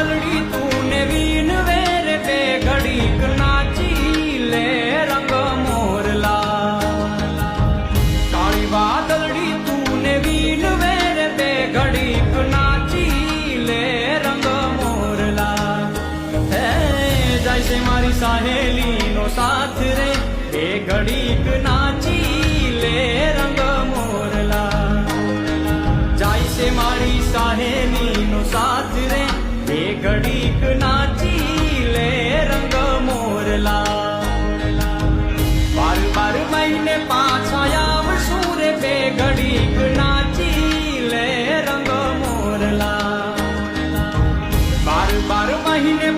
વાદળડી તું ને વીન વેર બે ઘડીક નાચી લે રંગ મોરલા કાળી વાદળડી તું ને વીન વેર બે ઘડીક નાચી લે રંગ મોરલા હે જાય છે મારી સહેલીનો સાથ રે બે ઘડીક નાચી લે રંગ મોરલા જાય છે મારી સહેલીનો સાથ રે બે ઘડીક નાચી લે રંગ મોરલા બાર બાર મહિને પાછા આવશું રે બે ઘડીક નાચી લે રંગ મોરલા બાર બાર મહિને